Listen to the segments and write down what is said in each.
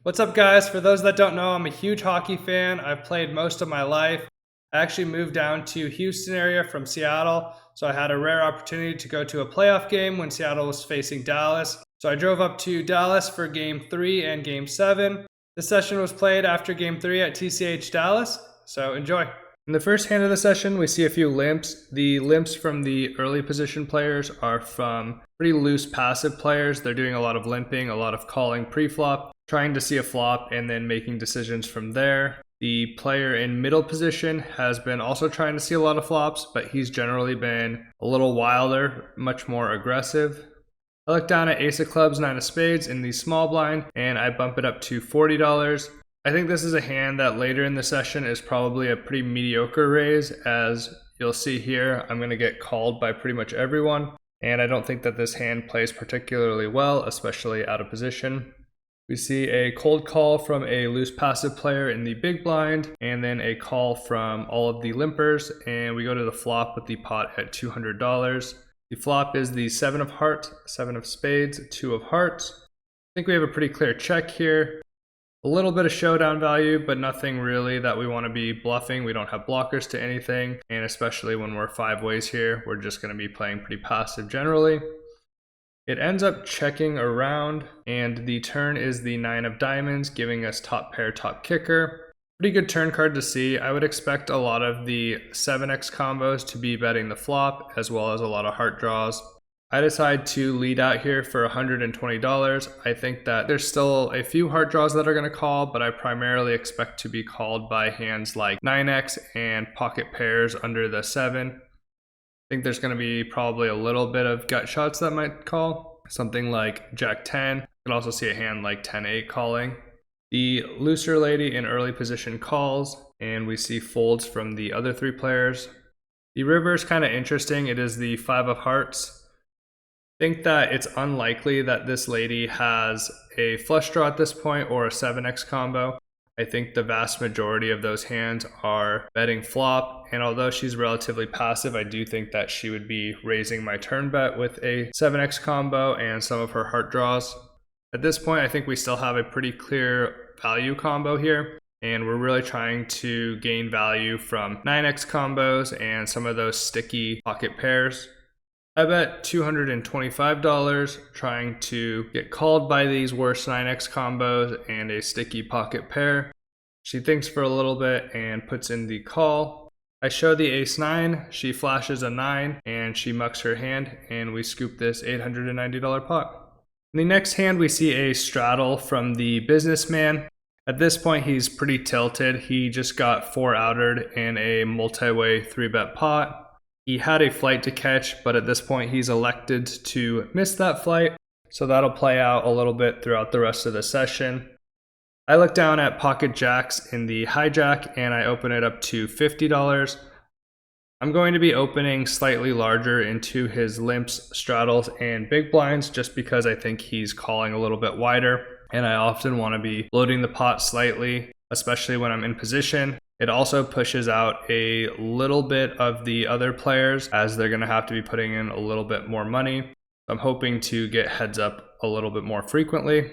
What's up, guys? For those that don't know, I'm a huge hockey fan. I've played most of my life. I actually moved down to Houston area from Seattle, so I had a rare opportunity to go to a playoff game when Seattle was facing Dallas. So I drove up to Dallas for Game 3 and Game 7. This session was played after Game 3 at TCH Dallas, so enjoy. In the first hand of the session, we see a few limps. The limps from the early position players are from pretty loose passive players. They're doing a lot of limping, a lot of calling pre-flop, trying to see a flop, and then making decisions from there. The player in middle position has been also trying to see a lot of flops, but he's generally been a little wilder, much more aggressive. I look down at ace of clubs, nine of spades in the small blind, and I bump it up to $40. I think this is a hand that later in the session is probably a pretty mediocre raise. As you'll see here, I'm going to get called by pretty much everyone, and I don't think that this hand plays particularly well, especially out of position. We see a cold call from a loose passive player in the big blind, and then a call from all of the limpers, and we go to the flop with the pot at $200. The flop is the 7 of hearts, 7 of spades, 2 of hearts. I think we have a pretty clear check here. A little bit of showdown value, but nothing really that we want to be bluffing. We don't have blockers to anything, and especially when we're 5 ways here, we're just going to be playing pretty passive generally. It ends up checking around, and the turn is the 9 of diamonds, giving us top pair, top kicker. Pretty good turn card to see. I would expect a lot of the 7x combos to be betting the flop, as well as a lot of heart draws. I decide to lead out here for $120. I think that there's still a few heart draws that are going to call, but I primarily expect to be called by hands like 9x and pocket pairs under the 7. I think there's going to be probably a little bit of gut shots that might call, something like Jack 10. You can also see a hand like 10-8 calling. The looser lady in early position calls, and we see folds from the other 3 players. The river is kind of interesting. It is the 5 of hearts. I think that it's unlikely that this lady has a flush draw at this point or a 7x combo. I think the vast majority of those hands are betting flop, and although she's relatively passive, I do think that she would be raising my turn bet with a 7x combo and some of her heart draws. At this point, I think we still have a pretty clear value combo here, and we're really trying to gain value from 9x combos and some of those sticky pocket pairs. I bet $225 trying to get called by these worse 9x combos and a sticky pocket pair. She thinks for a little bit and puts in the call. I show the ace 9, she flashes a 9, and she mucks her hand, and we scoop this $890 pot. In the next hand, we see a straddle from the businessman. At this point, he's pretty tilted. He just got 4 outered in a multi-way 3-bet pot. He had a flight to catch, but at this point he's elected to miss that flight, so that'll play out a little bit throughout the rest of the session. I look down at pocket jacks in the hijack and I open it up to $50. I'm going to be opening slightly larger into his limps, straddles, and big blinds just because I think he's calling a little bit wider, and I often want to be loading the pot slightly, especially when I'm in position. It also pushes out a little bit of the other players as they're going to have to be putting in a little bit more money. I'm hoping to get heads up a little bit more frequently.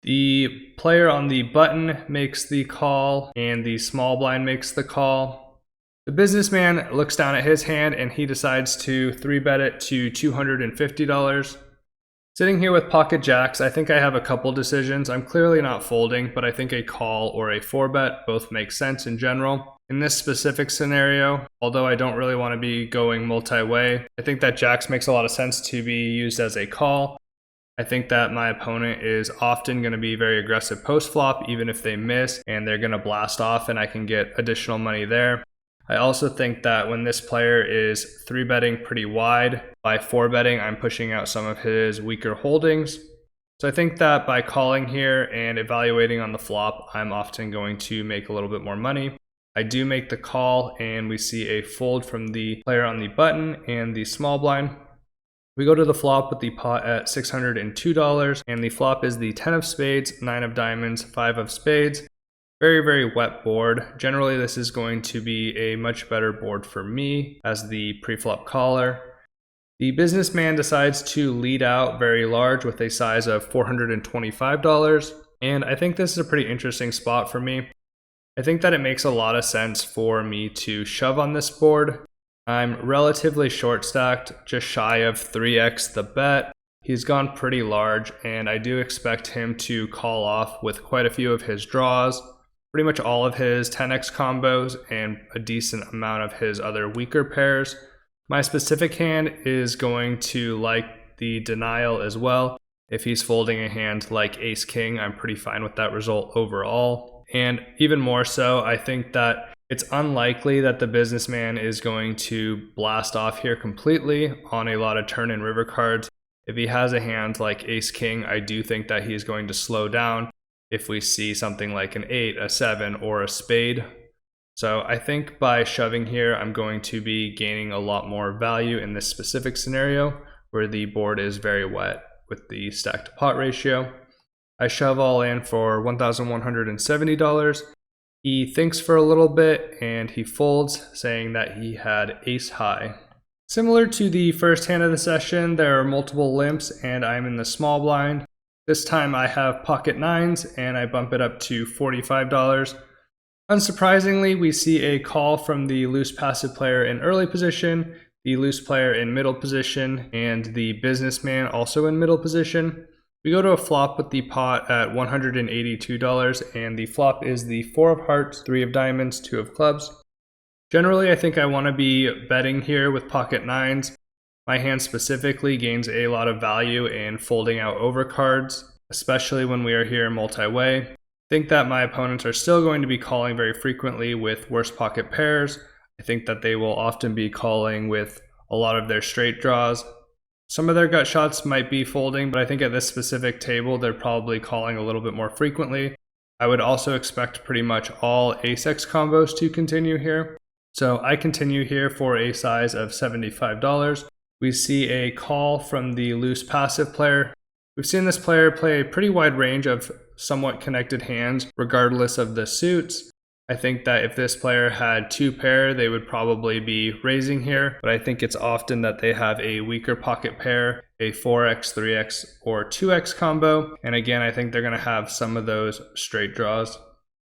The player on the button makes the call and the small blind makes the call. The businessman looks down at his hand and he decides to 3-bet it to $250. Sitting here with pocket jacks, I think I have a couple decisions. I'm clearly not folding, but I think a call or a 4-bet both make sense in general. In this specific scenario, although I don't really want to be going multi-way, I think that jacks makes a lot of sense to be used as a call. I think that my opponent is often going to be very aggressive post-flop, even if they miss, and they're going to blast off and I can get additional money there. I also think that when this player is 3-betting pretty wide, by 4-betting, I'm pushing out some of his weaker holdings. So I think that by calling here and evaluating on the flop, I'm often going to make a little bit more money. I do make the call and we see a fold from the player on the button and the small blind. We go to the flop with the pot at $602, and the flop is the 10 of spades, 9 of diamonds, 5 of spades. Very, very wet board. Generally, this is going to be a much better board for me as the pre-flop caller. The businessman decides to lead out very large with a size of $425. And I think this is a pretty interesting spot for me. I think that it makes a lot of sense for me to shove on this board. I'm relatively short stacked, just shy of 3x the bet. He's gone pretty large, and I do expect him to call off with quite a few of his draws, pretty much all of his 10x combos, and a decent amount of his other weaker pairs. My specific hand is going to like the denial as well. If he's folding a hand like ace king, I'm pretty fine with that result overall. And even more so, I think that it's unlikely that the businessman is going to blast off here completely on a lot of turn and river cards. If he has a hand like ace king, I do think that he's going to slow down if we see something like an 8, a 7, or a spade. So I think by shoving here, I'm going to be gaining a lot more value in this specific scenario where the board is very wet with the stack to pot ratio. I shove all in for $1,170. He thinks for a little bit and he folds, saying that he had ace high. Similar to the first hand of the session, there are multiple limps and I'm in the small blind. This time I have pocket nines and I bump it up to $45. Unsurprisingly, we see a call from the loose passive player in early position, the loose player in middle position, and the businessman also in middle position. We go to a flop with the pot at $182, and the flop is the 4 of hearts, 3 of diamonds, 2 of clubs. Generally, I think I want to be betting here with pocket nines. My hand specifically gains a lot of value in folding out overcards, especially when we are here multi-way. I think that my opponents are still going to be calling very frequently with worse pocket pairs. I think that they will often be calling with a lot of their straight draws. Some of their gut shots might be folding, but I think at this specific table, they're probably calling a little bit more frequently. I would also expect pretty much all ace-x combos to continue here. So I continue here for a size of $75. We see a call from the loose passive player. We've seen this player play a pretty wide range of somewhat connected hands, regardless of the suits. I think that if this player had 2 pair, they would probably be raising here, but I think it's often that they have a weaker pocket pair, a 4x, 3x, or 2x combo, and again, I think they're going to have some of those straight draws.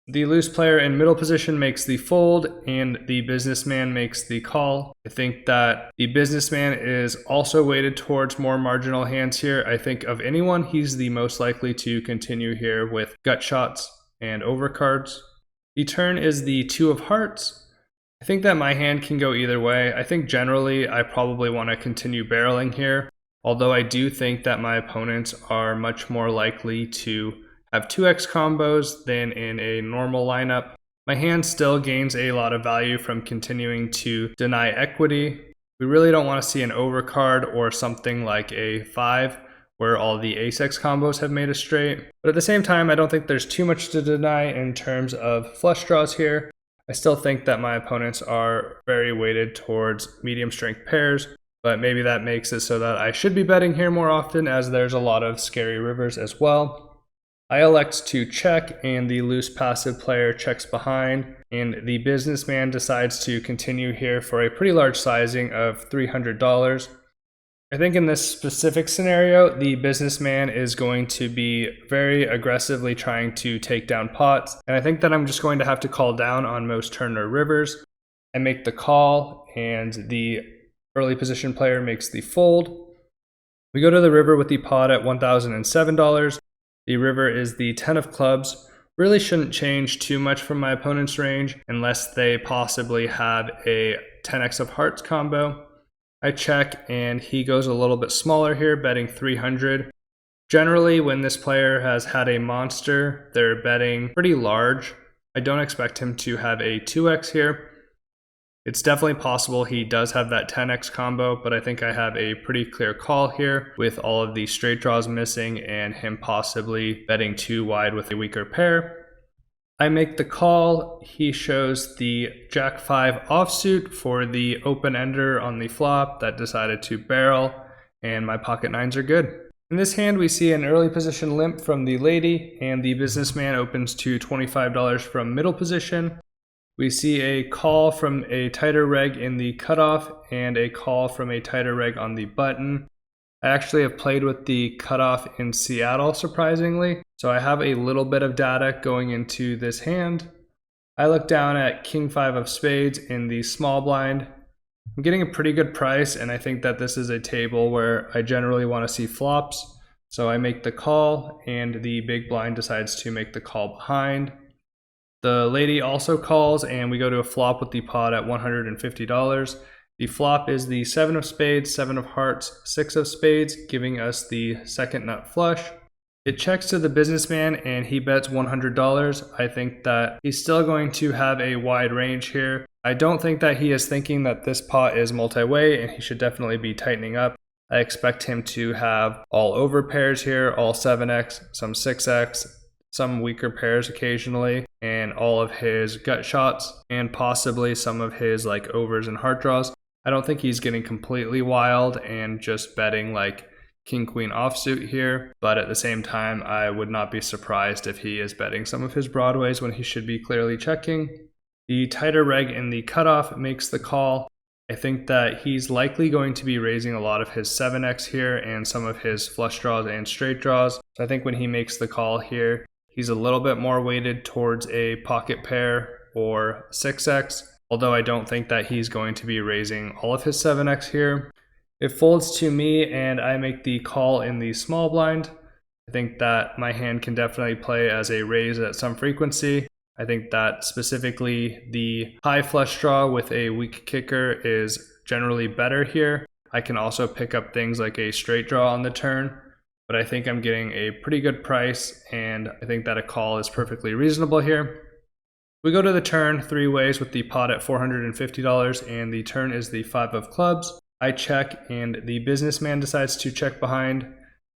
The loose player in middle position makes the fold, and the businessman makes the call. I think that the businessman is also weighted towards more marginal hands here. I think of anyone, he's the most likely to continue here with gut shots and overcards. The turn is the 2 of hearts. I think that my hand can go either way. I think generally I probably want to continue barreling here, although I do think that my opponents are much more likely to have 2x combos than in a normal lineup. My hand still gains a lot of value from continuing to deny equity. We really don't want to see an overcard or something like a 5 where all the ace-x combos have made a straight. But at the same time, I don't think there's too much to deny in terms of flush draws here. I still think that my opponents are very weighted towards medium strength pairs, but maybe that makes it so that I should be betting here more often, as there's a lot of scary rivers as well. I elect to check, and the loose passive player checks behind, and the businessman decides to continue here for a pretty large sizing of $300. I think in this specific scenario, the businessman is going to be very aggressively trying to take down pots, and I think that I'm just going to have to call down on most turn or rivers. I make the call, and the early position player makes the fold. We go to the river with the pot at $1,007. The river is the 10 of clubs. Really shouldn't change too much from my opponent's range unless they possibly have a 10x of hearts combo. I check, and he goes a little bit smaller here, betting 300. Generally, when this player has had a monster, they're betting pretty large. I don't expect him to have a 2x here. It's definitely possible he does have that 10x combo, but I think I have a pretty clear call here with all of the straight draws missing and him possibly betting too wide with a weaker pair. I make the call. He shows the Jack 5 offsuit for the open ender on the flop that decided to barrel, and my pocket nines are good. In this hand, we see an early position limp from the lady, and the businessman opens to $25 from middle position. We see a call from a tighter reg in the cutoff and a call from a tighter reg on the button. I actually have played with the cutoff in Seattle, surprisingly, So I have a little bit of data going into this hand. I look down at King 5 of spades in the small blind. I'm getting a pretty good price, and I think that this is a table where I generally want to see flops. So I make the call, and the big blind decides to make the call behind. The lady also calls, and we go to a flop with the pot at $150. The flop is the 7 of spades, 7 of hearts, 6 of spades, giving us the second nut flush. It checks to the businessman and he bets $100. I think that he's still going to have a wide range here. I don't think that he is thinking that this pot is multi-way and he should definitely be tightening up. I expect him to have all over pairs here, all 7x, some 6x, some weaker pairs occasionally, and all of his gut shots, and possibly some of his like overs and heart draws. I don't think he's getting completely wild and just betting like King Queen offsuit here, but at the same time I would not be surprised if he is betting some of his broadways when he should be clearly checking. The tighter reg in the cutoff makes the call. I think that he's likely going to be raising a lot of his 7x here and some of his flush draws and straight draws. So I think when he makes the call here, he's a little bit more weighted towards a pocket pair or 6x, although I don't think that he's going to be raising all of his 7x here. It folds to me and I make the call in the small blind. I think that my hand can definitely play as a raise at some frequency. I think that specifically the high flush draw with a weak kicker is generally better here. I can also pick up things like a straight draw on the turn, but I think I'm getting a pretty good price and I think that a call is perfectly reasonable here. We go to the turn 3 ways with the pot at $450 and the turn is the 5 of clubs. I check and the businessman decides to check behind. I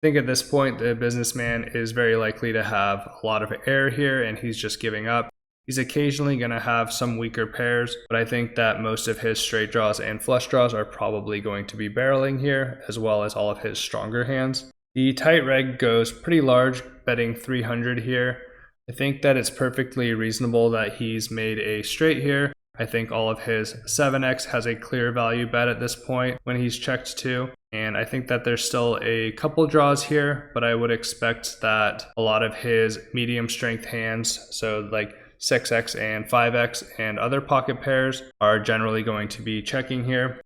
think at this point the businessman is very likely to have a lot of air here and he's just giving up. He's occasionally going to have some weaker pairs, but I think that most of his straight draws and flush draws are probably going to be barreling here, as well as all of his stronger hands. The tight reg goes pretty large, betting 300 here. I think that it's perfectly reasonable that he's made a straight here. I think all of his 7x has a clear value bet at this point when he's checked to. And I think that there's still a couple draws here, but I would expect that a lot of his medium strength hands, so like 6x and 5x and other pocket pairs, are generally going to be checking here.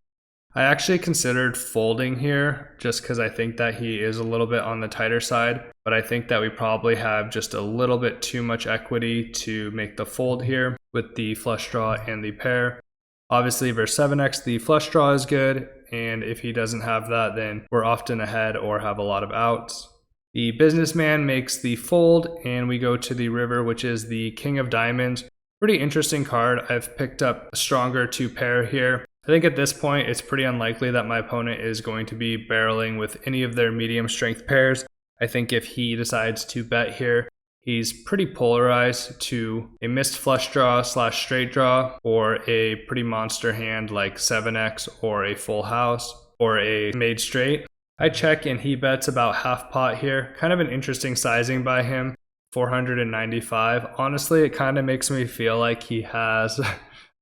I actually considered folding here just because I think that he is a little bit on the tighter side, but I think that we probably have just a little bit too much equity to make the fold here with the flush draw and the pair. Obviously versus 7x, the flush draw is good, and if he doesn't have that, then we're often ahead or have a lot of outs. The businessman makes the fold, and we go to the river, which is the king of diamonds. Pretty interesting card. I've picked up a stronger 2 pair here. I think at this point, it's pretty unlikely that my opponent is going to be barreling with any of their medium strength pairs. I think if he decides to bet here, he's pretty polarized to a missed flush draw / straight draw, or a pretty monster hand like 7x or a full house or a made straight. I check and he bets about half pot here. Kind of an interesting sizing by him, 495. Honestly, it kind of makes me feel like he has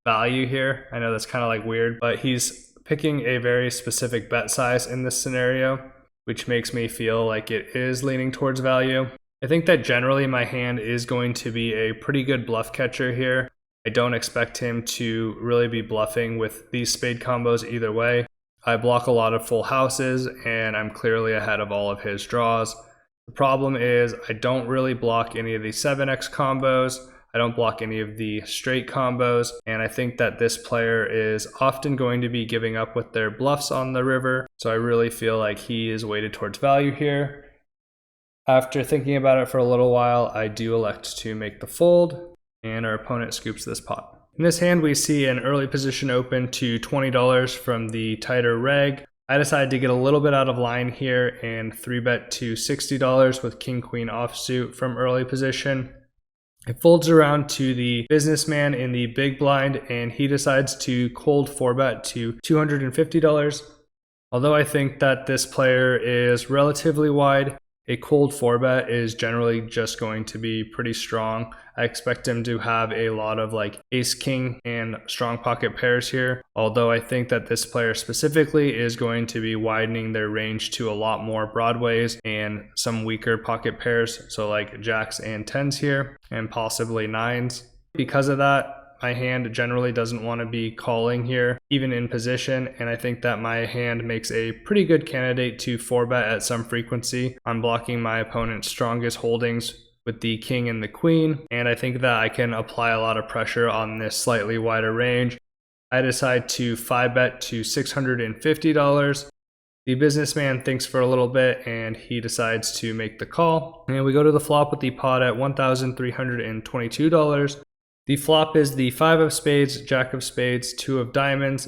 value here. I know that's kind of like weird, but he's picking a very specific bet size in this scenario, which makes me feel like it is leaning towards value. I think that generally my hand is going to be a pretty good bluff catcher here. I don't expect him to really be bluffing with these spade combos either way. I block a lot of full houses and I'm clearly ahead of all of his draws. The problem is I don't really block any of the 7x combos. I don't block any of the straight combos, and I think that this player is often going to be giving up with their bluffs on the river, so I really feel like he is weighted towards value here. After thinking about it for a little while, I do elect to make the fold, and our opponent scoops this pot. In this hand, we see an early position open to $20 from the tighter reg. I decided to get a little bit out of line here and 3-bet to $60 with king queen offsuit from early position. It folds around to the businessman in the big blind, and he decides to cold 4-bet to $250. Although I think that this player is relatively wide, A cold 4-bet is generally just going to be pretty strong. I expect him to have a lot of like ace king and strong pocket pairs here, although I think that this player specifically is going to be widening their range to a lot more broadways and some weaker pocket pairs, so like jacks and tens here and possibly nines. Because of that, my hand generally doesn't want to be calling here, even in position, and I think that my hand makes a pretty good candidate to 4-bet at some frequency. I'm blocking my opponent's strongest holdings with the king and the queen, and I think that I can apply a lot of pressure on this slightly wider range. I decide to 5-bet to $650. The businessman thinks for a little bit and he decides to make the call, and we go to the flop with the pot at $1,322. The flop is the 5 of spades, jack of spades, 2 of diamonds.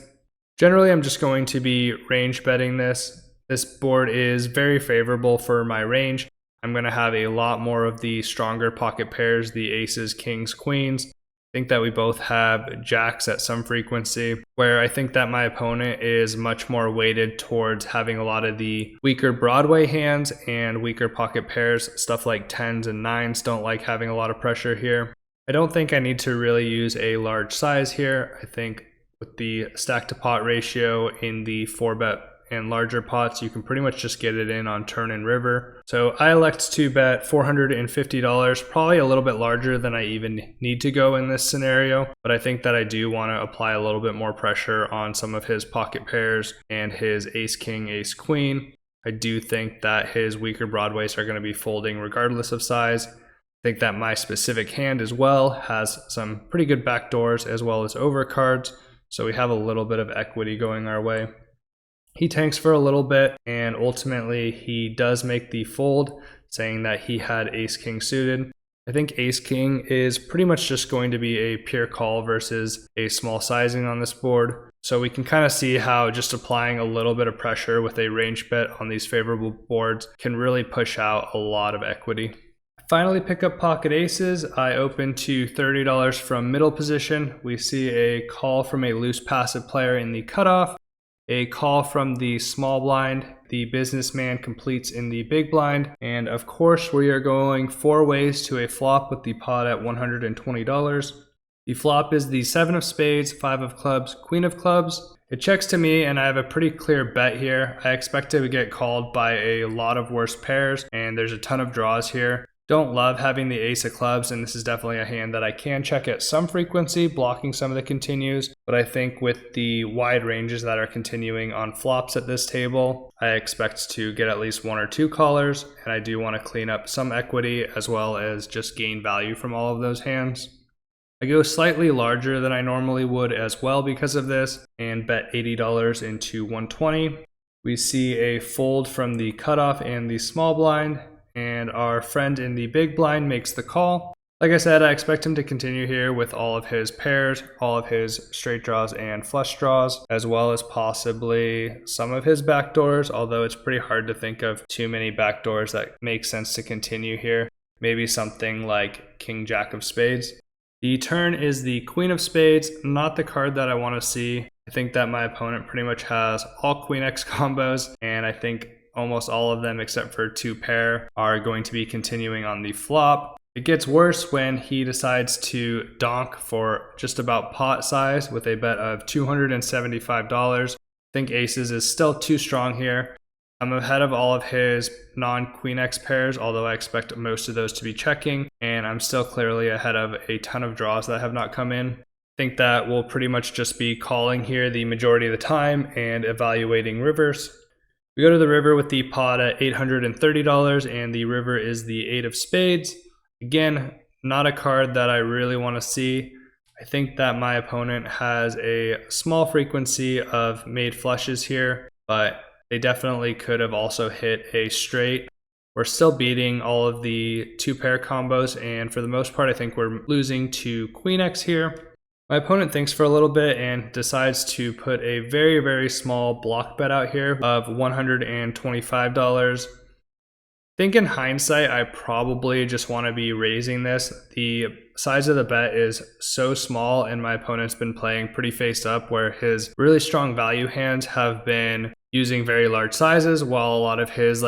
Generally, I'm just going to be range betting this. This board is very favorable for my range. I'm going to have a lot more of the stronger pocket pairs, the aces, kings, queens. I think that we both have jacks at some frequency, where I think that my opponent is much more weighted towards having a lot of the weaker Broadway hands and weaker pocket pairs. Stuff like tens and nines don't like having a lot of pressure here. I don't think I need to really use a large size here. I think with the stack to pot ratio in the 4-bet and larger pots, you can pretty much just get it in on turn and river. So I elect to bet $450, probably a little bit larger than I even need to go in this scenario, but I think that I do want to apply a little bit more pressure on some of his pocket pairs and his ace king, ace queen. I do think that his weaker broadways are going to be folding regardless of size. I think that my specific hand as well has some pretty good backdoors as well as overcards, so we have a little bit of equity going our way. He tanks for a little bit, and ultimately he does make the fold, saying that he had ace-king suited. I think ace-king is pretty much just going to be a pure call versus a small sizing on this board. So we can kind of see how just applying a little bit of pressure with a range bet on these favorable boards can really push out a lot of equity. Finally pick up pocket aces. I open to $30 from middle position. We see a call from a loose passive player in the cutoff, a call from the small blind. The businessman completes in the big blind, and of course we are going 4 ways to a flop with the pot at $120. The flop is the 7 of spades, 5 of clubs, queen of clubs. It checks to me and I have a pretty clear bet here. I expect to get called by a lot of worse pairs, and there's a ton of draws here. Don't love having the ace of clubs, and this is definitely a hand that I can check at some frequency, blocking some of the continues, but I think with the wide ranges that are continuing on flops at this table, I expect to get at least 1 or 2 callers, and I do want to clean up some equity as well as just gain value from all of those hands. I go slightly larger than I normally would as well because of this, and bet $80 into 120. We see a fold from the cutoff and the small blind, and our friend in the big blind makes the call. Like I said, I expect him to continue here with all of his pairs, all of his straight draws and flush draws, as well as possibly some of his backdoors, although it's pretty hard to think of too many backdoors that make sense to continue here. Maybe something like King Jack of spades. The turn is the Queen of spades, not the card that I want to see. I think that my opponent pretty much has all Queen X combos, and I think almost all of them except for 2 pair are going to be continuing on the flop. It gets worse when he decides to donk for just about pot size with a bet of $275. I think aces is still too strong here. I'm ahead of all of his non-Queen X pairs, although I expect most of those to be checking, and I'm still clearly ahead of a ton of draws that have not come in. I think that we'll pretty much just be calling here the majority of the time and evaluating rivers. We go to the river with the pot at $830, and the river is the 8 of spades. Again, not a card that I really want to see. I think that my opponent has a small frequency of made flushes here, but they definitely could have also hit a straight. We're still beating all of the 2 pair combos, and for the most part I think we're losing to Queen X here. My opponent thinks for a little bit and decides to put a very, very small block bet out here of $125. I think in hindsight, I probably just want to be raising this. The size of the bet is so small, and my opponent's been playing pretty face up where his really strong value hands have been using very large sizes, while a lot of his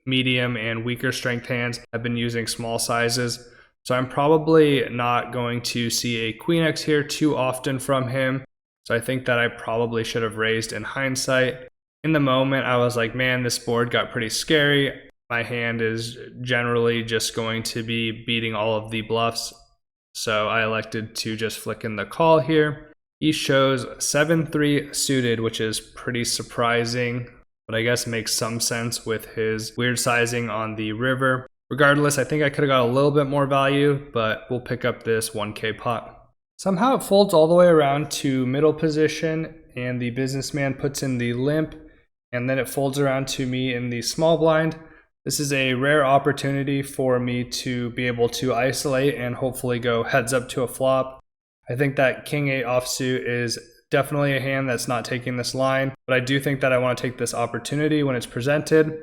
medium and weaker strength hands have been using small sizes. So I'm probably not going to see a Queen X here too often from him. So I think that I probably should have raised in hindsight. In the moment, I was like, man, this board got pretty scary. My hand is generally just going to be beating all of the bluffs. So I elected to just flick in the call here. He shows 7-3 suited, which is pretty surprising, but I guess makes some sense with his weird sizing on the river. Regardless, I think I could have got a little bit more value, but we'll pick up this 1K pot. Somehow it folds all the way around to middle position, and the businessman puts in the limp, and then it folds around to me in the small blind. This is a rare opportunity for me to be able to isolate and hopefully go heads up to a flop. I think that King 8 offsuit is definitely a hand that's not taking this line, but I do think that I want to take this opportunity when it's presented.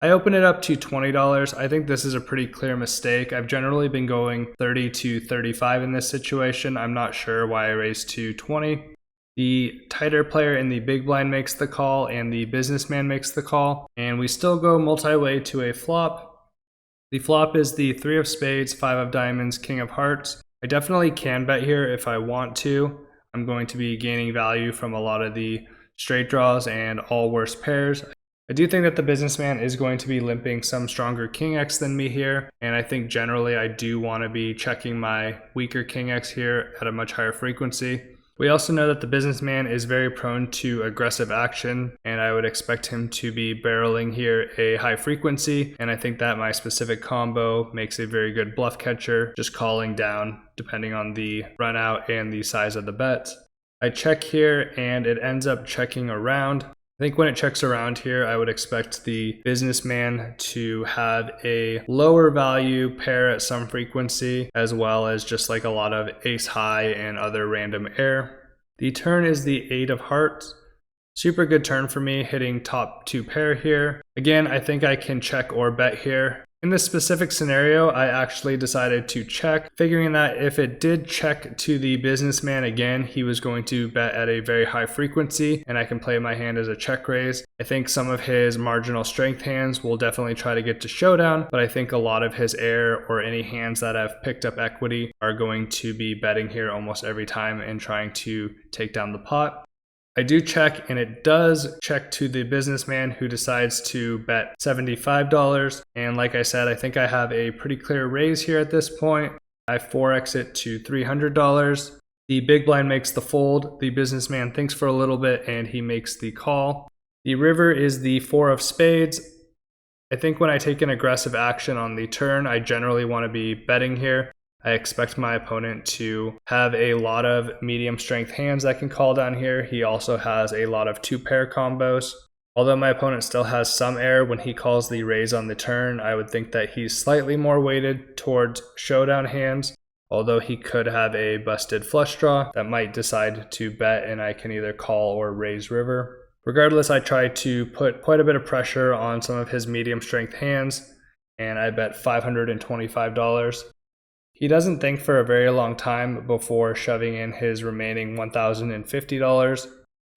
I open it up to $20. I think this is a pretty clear mistake. I've generally been going 30 to 35 in this situation. I'm not sure why I raised to 20. The tighter player in the big blind makes the call and the businessman makes the call, and we still go multi-way to a flop. The flop is the 3 of spades, 5 of diamonds, king of hearts. I definitely can bet here if I want to. I'm going to be gaining value from a lot of the straight draws and all worst pairs. I do think that the businessman is going to be limping some stronger King X than me here, and I think generally I do want to be checking my weaker King X here at a much higher frequency. We also know that the businessman is very prone to aggressive action, and I would expect him to be barreling here a high frequency, and I think that my specific combo makes a very good bluff catcher, just calling down depending on the run out and the size of the bets. I check here and it ends up checking around. I think when it checks around here, I would expect the businessman to have a lower value pair at some frequency, as well as just like a lot of ace high and other random air. The turn is the 8 of hearts. Super good turn for me, hitting top 2 pair here. Again, I think I can check or bet here. In this specific scenario, I actually decided to check, figuring that if it did check to the businessman again, he was going to bet at a very high frequency, and I can play my hand as a check raise. I think some of his marginal strength hands will definitely try to get to showdown, but I think a lot of his air or any hands that have picked up equity are going to be betting here almost every time and trying to take down the pot. I do check, and it does check to the businessman, who decides to bet $75. And like I said, I think I have a pretty clear raise here at this point. I 4x it to $300. The big blind makes the fold. The businessman thinks for a little bit and he makes the call. The river is the 4 of spades. I think when I take an aggressive action on the turn, I generally want to be betting here. I expect my opponent to have a lot of medium strength hands that can call down here. He also has a lot of 2-pair combos. Although my opponent still has some air when he calls the raise on the turn, I would think that he's slightly more weighted towards showdown hands, although he could have a busted flush draw that might decide to bet, and I can either call or raise river. Regardless, I try to put quite a bit of pressure on some of his medium strength hands, and I bet $525. He doesn't think for a very long time before shoving in his remaining $1,050.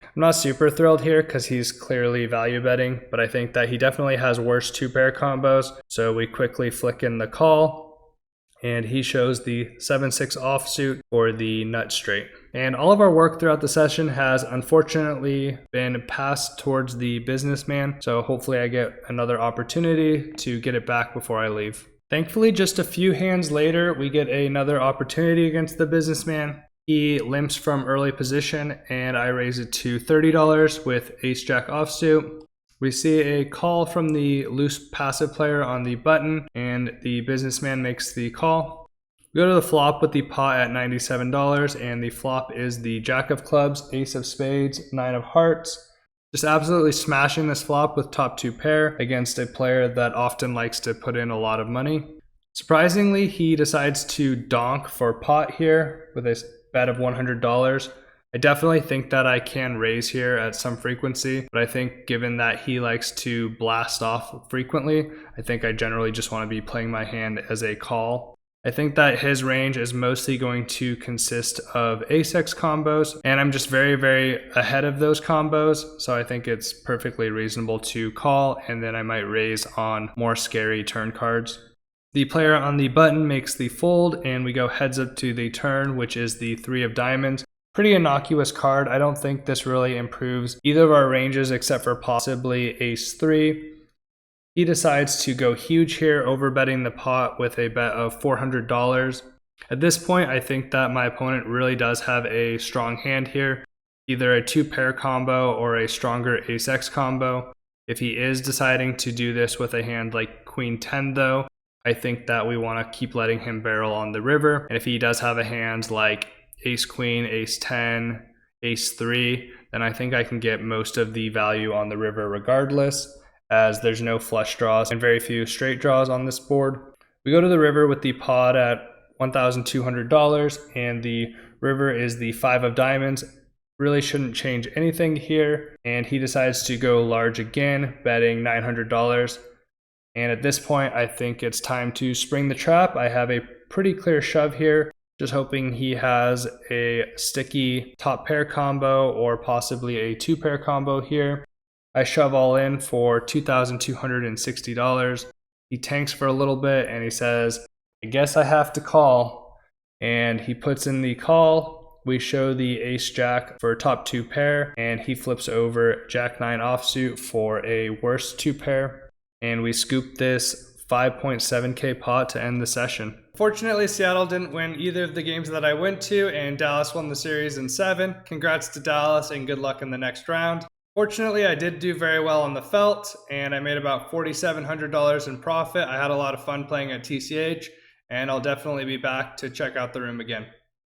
I'm not super thrilled here because he's clearly value betting, but I think that he definitely has worse 2-pair combos, so we quickly flick in the call, and he shows the 7-6 offsuit for the nut straight. And all of our work throughout the session has unfortunately been passed towards the businessman, so hopefully I get another opportunity to get it back before I leave. Thankfully, just a few hands later, we get another opportunity against the businessman. He limps from early position, and I raise it to $30 with ace-jack offsuit. We see a call from the loose passive player on the button, and the businessman makes the call. We go to the flop with the pot at $97, and the flop is the jack of clubs, ace of spades, 9 of hearts. Just absolutely smashing this flop with top 2 pair against a player that often likes to put in a lot of money. Surprisingly, he decides to donk for pot here with a bet of $100. I definitely think that I can raise here at some frequency, but I think given that he likes to blast off frequently, I think I generally just want to be playing my hand as a call. I think that his range is mostly going to consist of ace-x combos, and I'm just very, very ahead of those combos, so I think it's perfectly reasonable to call, and then I might raise on more scary turn cards. The player on the button makes the fold, and we go heads up to the turn, which is the 3 of diamonds. Pretty innocuous card. I don't think this really improves either of our ranges except for possibly ace-3. He decides to go huge here, overbetting the pot with a bet of $400. At this point, I think that my opponent really does have a strong hand here, either a 2-pair combo or a stronger ace-x combo. If he is deciding to do this with a hand like queen 10 though, I think that we want to keep letting him barrel on the river. And if he does have a hand like ace queen, ace 10, ace 3, then I think I can get most of the value on the river regardless, as there's no flush draws and very few straight draws on this board. We go to the river with the pot at $1,200, and the river is the 5 of diamonds. Really shouldn't change anything here, and he decides to go large again, betting $900. And at this point, I think it's time to spring the trap. I have a pretty clear shove here, just hoping he has a sticky top pair combo or possibly a 2-pair combo here. I shove all in for $2,260. He tanks for a little bit and he says, I guess I have to call. And he puts in the call. We show the ace jack for top 2 pair, and he flips over jack 9 offsuit for a worse 2 pair. And we scoop this 5.7K pot to end the session. Fortunately, Seattle didn't win either of the games that I went to, and Dallas won the series in 7. Congrats to Dallas and good luck in the next round. Fortunately, I did do very well on the felt, and I made about $4,700 in profit. I had a lot of fun playing at TCH, and I'll definitely be back to check out the room again.